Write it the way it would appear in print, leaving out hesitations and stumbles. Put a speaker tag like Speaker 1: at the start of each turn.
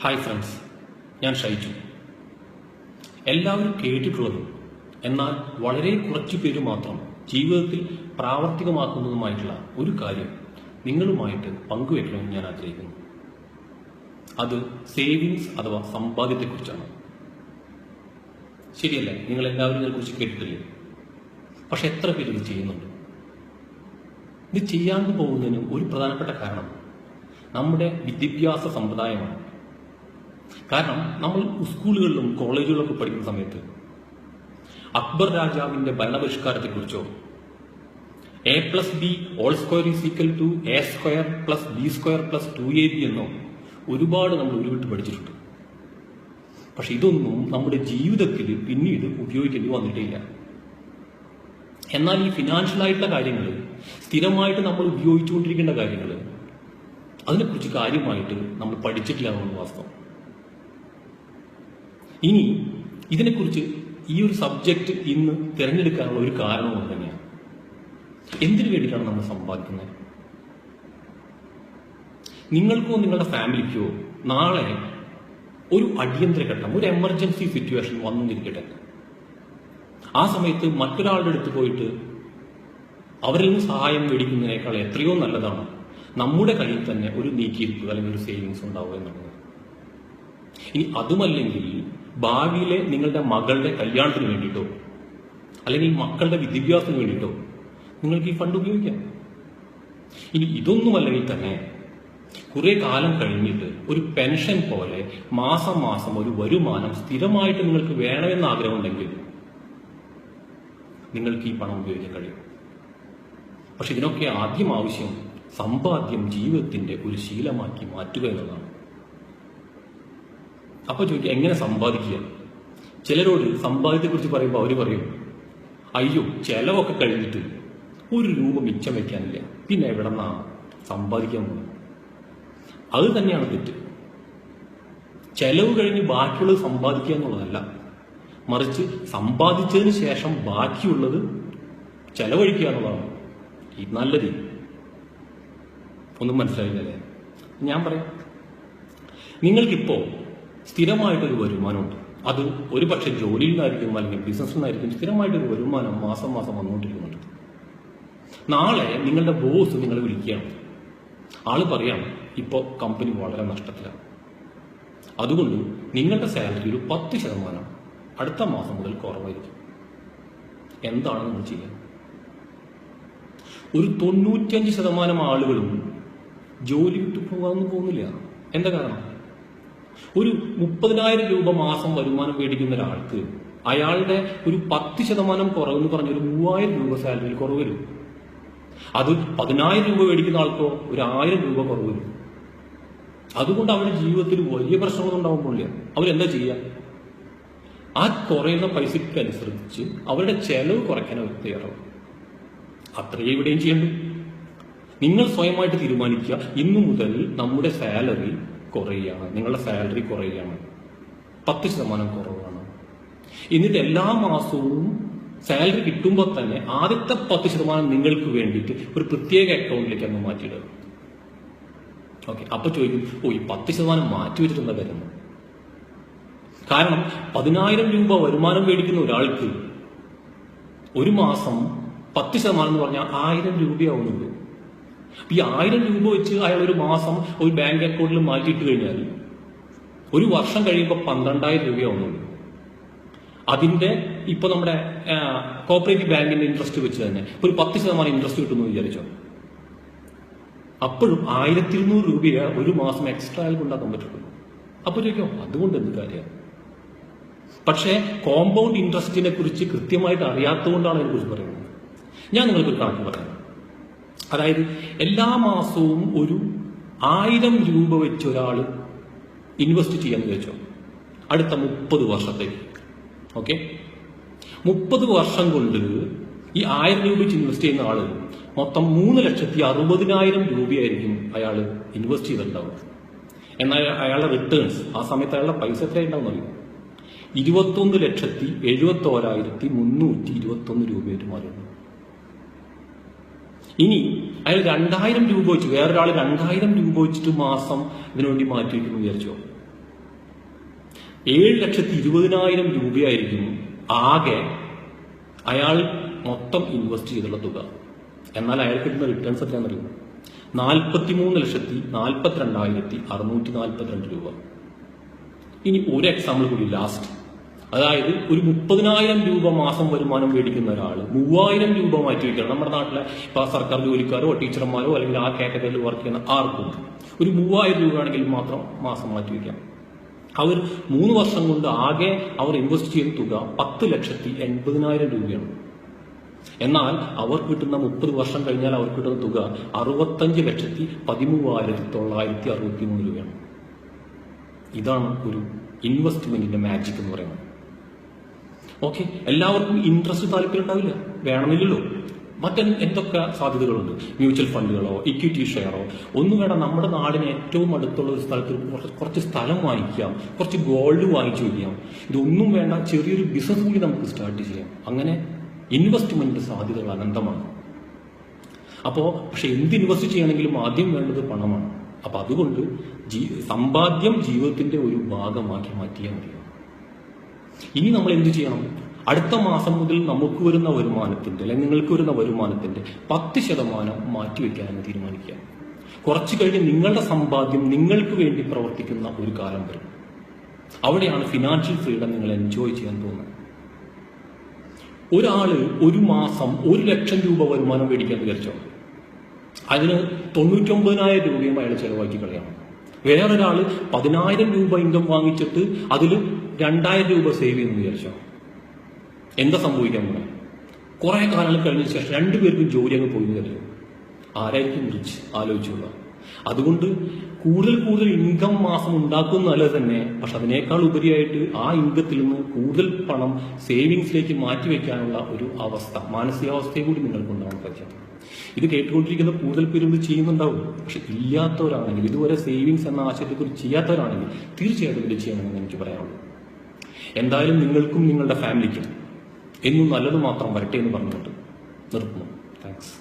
Speaker 1: Hi friends, ഞാൻ ഷൈജു. എല്ലാവരും കേട്ടിട്ടുള്ളതും എന്നാൽ വളരെ കുറച്ചു പേര് മാത്രം ജീവിതത്തിൽ പ്രാവർത്തികമാക്കുന്നതുമായിട്ടുള്ള ഒരു കാര്യം നിങ്ങളുമായിട്ട് പങ്കുവെക്കണമെന്ന് ഞാൻ ആഗ്രഹിക്കുന്നു. അത് സേവിങ്സ് അഥവാ സമ്പാദ്യത്തെക്കുറിച്ചാണ്. ശരിയല്ലേ? നിങ്ങൾ എല്ലാവരും ഇതിനെക്കുറിച്ച് കേട്ടിട്ടില്ലേ? പക്ഷെ എത്ര പേര് ഇത് ചെയ്യുന്നുണ്ട്? ഇത് ചെയ്യാണ്ട് പോകുന്നതിന് ഒരു പ്രധാനപ്പെട്ട കാരണം നമ്മുടെ വിദ്യാഭ്യാസ സമ്പ്രദായമാണ്. കാരണം നമ്മൾ സ്കൂളുകളിലും കോളേജുകളിലൊക്കെ പഠിക്കുന്ന സമയത്ത് അക്ബർ രാജാവിന്റെ ഭരണപരിഷ്കാരത്തെക്കുറിച്ചോ A+B² = A²+B² +2AB എന്നോ ഒരുപാട് നമ്മൾ ഉരുവിട്ട് പഠിച്ചിട്ടുണ്ട്. പക്ഷെ ഇതൊന്നും നമ്മുടെ ജീവിതത്തിൽ പിന്നീട് ഉപയോഗിക്കേണ്ടി വന്നിട്ടില്ല. എന്നാൽ ഈ ഫിനാൻഷ്യലായിട്ടുള്ള കാര്യങ്ങൾ, സ്ഥിരമായിട്ട് നമ്മൾ ഉപയോഗിച്ചുകൊണ്ടിരിക്കേണ്ട കാര്യങ്ങൾ, അതിനെക്കുറിച്ച് കാര്യമായിട്ട് നമ്മൾ പഠിച്ചിട്ടില്ല എന്നുള്ള വാസ്തവം. ഇനി ഇതിനെക്കുറിച്ച് ഈ ഒരു സബ്ജക്റ്റ് ഇന്ന് തിരഞ്ഞെടുക്കാനുള്ള ഒരു കാരണവും തന്നെയാണ്. എന്തിനു വേണ്ടിയിട്ടാണ് നമ്മൾ സമ്പാദിക്കുന്നത്? നിങ്ങൾക്കോ നിങ്ങളുടെ ഫാമിലിക്കോ നാളെ ഒരു അടിയന്തര ഘട്ടം, ഒരു എമർജൻസി സിറ്റുവേഷൻ വന്നിരിക്കട്ടെ. ആ സമയത്ത് മറ്റൊരാളുടെ അടുത്ത് പോയിട്ട് അവരിൽ നിന്ന് സഹായം മേടിക്കുന്നതിനേക്കാൾ എത്രയോ നല്ലതാണ് നമ്മുടെ കയ്യിൽ തന്നെ ഒരു നീക്കിയിരിക്കുക അല്ലെങ്കിൽ ഒരു സേവിങ്സ് ഉണ്ടാവുക എന്നുള്ളത്. ഇനി അതുമല്ലെങ്കിൽ ഭാവിയിലെ നിങ്ങളുടെ മകളുടെ കല്യാണത്തിന് വേണ്ടിയിട്ടോ അല്ലെങ്കിൽ മക്കളുടെ വിദ്യാഭ്യാസത്തിന് വേണ്ടിയിട്ടോ നിങ്ങൾക്ക് ഈ ഫണ്ട് ഉപയോഗിക്കാം. ഇനി ഇതൊന്നുമല്ലെങ്കിൽ തന്നെ കുറെ കാലം കഴിഞ്ഞിട്ട് ഒരു പെൻഷൻ പോലെ മാസം മാസം ഒരു വരുമാനം സ്ഥിരമായിട്ട് നിങ്ങൾക്ക് വേണമെന്ന് ആഗ്രഹമുണ്ടെങ്കിൽ നിങ്ങൾക്ക് ഈ പണം ഉപയോഗിക്കാൻ കഴിയും. പക്ഷെ ഇതിനൊക്കെ ആദ്യം ആവശ്യം സമ്പാദ്യം ജീവിതത്തിന്റെ ഒരു ശീലമാക്കി മാറ്റുക എന്നുള്ളതാണ്. അപ്പൊ ചോദിക്കുക, എങ്ങനെ സമ്പാദിക്കുക? ചിലരോട് സമ്പാദ്യത്തെക്കുറിച്ച് പറയുമ്പോൾ അവർ പറയും, അയ്യോ ചെലവൊക്കെ കഴിഞ്ഞിട്ട് ഒരു രൂപ മിച്ചം വെക്കാനില്ല, പിന്നെ എവിടെ നിന്നാ സമ്പാദിക്കാൻ പോകുന്നത്? അത് തന്നെയാണ് തെറ്റ്. ചെലവ് കഴിഞ്ഞ് ബാക്കിയുള്ളത് സമ്പാദിക്കുക എന്നുള്ളതല്ല, മറിച്ച് സമ്പാദിച്ചതിന് ശേഷം ബാക്കിയുള്ളത് ചെലവഴിക്കുക എന്നുള്ളതാണ് ഈ നല്ല രീതി. ഒന്നും മനസ്സിലായില്ലേ? ഞാൻ പറയാം. നിങ്ങൾക്കിപ്പോ സ്ഥിരമായിട്ടൊരു വരുമാനമുണ്ട്. അത് ഒരു പക്ഷെ ജോലിയിൽ നിന്നായിരിക്കും അല്ലെങ്കിൽ ബിസിനസ്സിൽ നിന്നായിരിക്കും. സ്ഥിരമായിട്ടൊരു വരുമാനം മാസം മാസം വന്നുകൊണ്ടിരിക്കുന്നുണ്ട്. നാളെ നിങ്ങളുടെ ബോസ് നിങ്ങളെ വിളിക്കുകയാണ്. ആള് പറയാം, ഇപ്പോൾ കമ്പനി വളരെ നഷ്ടത്തിലാണ്, അതുകൊണ്ട് നിങ്ങളുടെ സാലറി ഒരു 10% അടുത്ത മാസം മുതൽ കുറവായിരിക്കും. എന്താണ് നിങ്ങൾ ചെയ്യുക? ഒരു 95% ആളുകളും ജോലി വിട്ടു പോകാമെന്ന് പോകുന്നില്ല. എന്താ കാരണം? ഒരു 30,000 രൂപ മാസം വരുമാനം മേടിക്കുന്ന ഒരാൾക്ക് അയാളുടെ ഒരു 10% കുറവെന്ന് പറഞ്ഞ ഒരു 3,000 രൂപ സാലറിയിൽ കുറവ് വരും. അത് 10,000 രൂപ മേടിക്കുന്ന ആൾക്കോ ഒരു 1,000 രൂപ കുറവ് വരും. അതുകൊണ്ട് അവരുടെ ജീവിതത്തിൽ വലിയ പ്രശ്നങ്ങളൊന്നും ഉണ്ടാകുമ്പോഴില്ല. അവരെന്താ ചെയ്യുക? ആ കുറയുന്ന പൈസയ്ക്ക് അനുസരിച്ച് അവരുടെ ചെലവ് കുറയ്ക്കാൻ അവർ തയ്യാറാവും. അത്രയേ ഇവിടെയും ചെയ്യണ്ടു. നിങ്ങൾ സ്വയമായിട്ട് തീരുമാനിക്കുക, ഇന്നു മുതൽ നമ്മുടെ സാലറി കുറയുകയാണ്, നിങ്ങളുടെ സാലറി കുറയുകയാണ്, 10% കുറവാണ്. എന്നിട്ട് എല്ലാ മാസവും സാലറി കിട്ടുമ്പോൾ തന്നെ ആദ്യത്തെ 10% നിങ്ങൾക്ക് വേണ്ടിയിട്ട് ഒരു പ്രത്യേക അക്കൗണ്ടിലേക്ക് അങ്ങ് മാറ്റിയിടുക. ഓക്കെ, അപ്പൊ ചോദിക്കും, ഈ 10% മാറ്റി വെച്ചിട്ടുള്ള കാര്യം. കാരണം 10,000 രൂപ വരുമാനം മേടിക്കുന്ന ഒരാൾക്ക് ഒരു മാസം 10% എന്ന് പറഞ്ഞാൽ 1,000 രൂപയാവുന്നുള്ളൂ. ഈ 1,000 രൂപ വെച്ച് അയാൾ ഒരു മാസം ഒരു ബാങ്ക് അക്കൗണ്ടിൽ മാറ്റിയിട്ട് കഴിഞ്ഞാൽ ഒരു വർഷം കഴിയുമ്പോൾ 12,000 രൂപയാവുന്നുള്ളൂ. അതിന്റെ ഇപ്പൊ നമ്മുടെ കോപ്പറേറ്റീവ് ബാങ്കിന്റെ ഇൻട്രസ്റ്റ് വെച്ച് തന്നെ ഒരു 10% ഇൻട്രസ്റ്റ് കിട്ടുമെന്ന് വിചാരിച്ചോ. അപ്പോഴും 1,200 രൂപയെ ഒരു മാസം എക്സ്ട്രാ അയാൾക്ക് ഉണ്ടാക്കാൻ പറ്റുള്ളൂ. അപ്പൊ ചോദിക്കോ, അതുകൊണ്ട് എന്ത് കാര്യമാണ്? പക്ഷേ കോമ്പൗണ്ട് ഇൻട്രസ്റ്റിനെ കുറിച്ച് കൃത്യമായിട്ട് അറിയാത്തതുകൊണ്ടാണ് അതിനെക്കുറിച്ച് പറയുന്നത്. ഞാൻ നിങ്ങൾക്കൊരു കണക്ക് പറയാം. അതായത് എല്ലാ മാസവും ഒരു 1,000 രൂപ വെച്ച് ഒരാൾ ഇൻവെസ്റ്റ് ചെയ്യാന്ന് വെച്ചോ അടുത്ത 30 വർഷത്തേക്ക്. ഓക്കെ, 30 വർഷം കൊണ്ട് ഈ 1,000 രൂപ വെച്ച് ഇൻവെസ്റ്റ് ചെയ്യുന്ന ആള് മൊത്തം 3,60,000 രൂപയായിരിക്കും അയാൾ ഇൻവെസ്റ്റ് ചെയ്തിട്ടുണ്ടാവുക. എന്നാൽ അയാളുടെ റിട്ടേൺസ് ആ സമയത്ത് അയാളുടെ പൈസ എത്രയുണ്ടാവും അറിയും? 21,71,321 രൂപയായിട്ട് മാറുന്നു. ഇനി അയാൾ 2,000 രൂപ വെച്ച് വേറൊരാൾ 2,000 രൂപ വെച്ചിട്ട് മാസം ഇതിനുവേണ്ടി മാറ്റി വയ്ക്കുന്നു വിചാരിച്ചോ. 7,20,000 രൂപയായിരിക്കും ആകെ അയാൾ മൊത്തം ഇൻവെസ്റ്റ് ചെയ്തുള്ള തുക. എന്നാൽ അയാൾ കിട്ടുന്ന റിട്ടേൺസ് എത്രയാണെന്നറിയുമോ? 43,42,642 രൂപ. ഇനി ഒരു എക്സാമ്പിൾ കൂടി ലാസ്റ്റ്. അതായത് ഒരു 30,000 രൂപ മാസം വരുമാനം മേടിക്കുന്ന ഒരാൾ 3,000 രൂപ മാറ്റി വയ്ക്കണം. നമ്മുടെ നാട്ടിലെ ഇപ്പൊ സർക്കാർ ജോലിക്കാരോ ടീച്ചർമാരോ അല്ലെങ്കിൽ ആ കാറ്റഗറിയിൽ വർക്ക് ചെയ്യുന്ന ആർക്കും ഒരു 3,000 രൂപ ആണെങ്കിൽ മാത്രം മാസം മാറ്റി വയ്ക്കാം. അവർ 3 വർഷം കൊണ്ട് ആകെ അവർ ഇൻവെസ്റ്റ് ചെയ്യുന്ന തുക 10,80,000 രൂപയാണ്. എന്നാൽ അവർ കിട്ടുന്ന 30 വർഷം കഴിഞ്ഞാൽ അവർ കിട്ടുന്ന തുക 65,13,963 രൂപയാണ്. ഇതാണ് ഒരു ഇൻവെസ്റ്റ്മെന്റിന്റെ മാജിക് എന്ന് പറയുന്നത്. ഓക്കെ, എല്ലാവർക്കും ഇൻട്രസ്റ്റ് താല്പര്യം ഉണ്ടാവില്ല, വേണമെന്നില്ലല്ലോ. എന്തൊക്കെ സാധ്യതകളുണ്ട്? മ്യൂച്വൽ ഫണ്ടുകളോ ഇക്വിറ്റി ഷെയറോ ഒന്നും വേണം. നമ്മുടെ നാടിന് ഏറ്റവും അടുത്തുള്ള ഒരു സ്ഥലത്ത് കുറച്ച് സ്ഥലം വാങ്ങിക്കാം, കുറച്ച് ഗോൾഡ് വാങ്ങിച്ചു വയ്ക്കാം. ഇതൊന്നും വേണ്ട, ചെറിയൊരു ബിസിനസ് കൂടി നമുക്ക് സ്റ്റാർട്ട് ചെയ്യാം. അങ്ങനെ ഇൻവെസ്റ്റ്മെന്റ് സാധ്യതകൾ അനന്തമാണ്. പക്ഷെ എന്ത് ഇൻവെസ്റ്റ് ചെയ്യണമെങ്കിലും ആദ്യം വേണ്ടത് പണമാണ്. അപ്പൊ അതുകൊണ്ട് സമ്പാദ്യം ജീവിതത്തിന്റെ ഒരു ഭാഗമാക്കി മാറ്റിയാൽ മതി. ഇനി നമ്മൾ എന്ത് ചെയ്യണം? അടുത്ത മാസം മുതൽ നമുക്ക് വരുന്ന വരുമാനത്തിന്റെ അല്ലെങ്കിൽ നിങ്ങൾക്ക് വരുന്ന വരുമാനത്തിന്റെ 10% മാറ്റിവെക്കാനെന്ന് തീരുമാനിക്കുക. കുറച്ചു കഴിഞ്ഞ് നിങ്ങളുടെ സമ്പാദ്യം നിങ്ങൾക്ക് വേണ്ടി പ്രവർത്തിക്കുന്ന ഒരു കാലം വരും. അവിടെയാണ് ഫിനാൻഷ്യൽ ഫ്രീഡം നിങ്ങൾ എൻജോയ് ചെയ്യാൻ തോന്നുന്നത്. ഒരാള് ഒരു മാസം 1,00,000 രൂപ വരുമാനം മേടിക്കാൻ വിചാരിച്ചോ, അതിന് 99,000 രൂപയും അയാൾ ചെലവാക്കി കളയണം. വേറൊരാള് 10,000 രൂപ ഇൻകം വാങ്ങിച്ചിട്ട് അതിൽ 2,000 രൂപ സേവ് ചെയ്യുന്നു വിചാരിച്ചോ, എന്താ സംഭവിക്കാൻ പോകുന്നത്? കുറെ കാലങ്ങൾ കഴിഞ്ഞ ശേഷം രണ്ടുപേർക്കും ജോലി അങ്ങ് പോയി തരും. ആരായിരിക്കും റിച്ച്? ആലോചിച്ചുള്ള. അതുകൊണ്ട് കൂടുതൽ ഇൻകം മാസം ഉണ്ടാക്കുന്ന നല്ലത് തന്നെ. പക്ഷെ അതിനേക്കാൾ ഉപരിയായിട്ട് ആ ഇൻകത്തിൽ നിന്ന് കൂടുതൽ പണം സേവിങ്സിലേക്ക് മാറ്റിവെക്കാനുള്ള ഒരു അവസ്ഥ, മാനസികാവസ്ഥയെ കൂടി നിങ്ങൾക്കുണ്ടാവാൻ പറ്റും. ഇത് കേട്ടുകൊണ്ടിരിക്കുന്ന കൂടുതൽ പേരും ഇത് ചെയ്യുന്നുണ്ടാവും. പക്ഷെ ഇല്ലാത്തവരാണെങ്കിൽ, ഇതുവരെ സേവിങ്സ് എന്ന ആശയത്തെക്കുറിച്ച് ചെയ്യാത്തവരാണെങ്കിൽ തീർച്ചയായിട്ടും ഇത് ചെയ്യണമെന്ന് എനിക്ക് പറയാനുള്ളൂ. എന്തായാലും നിങ്ങൾക്കും നിങ്ങളുടെ ഫാമിലിക്കും എന്നും നല്ലത് മാത്രം വരട്ടെ എന്ന് പറഞ്ഞുകൊണ്ട് നിർത്തുന്നു. താങ്ക്സ്.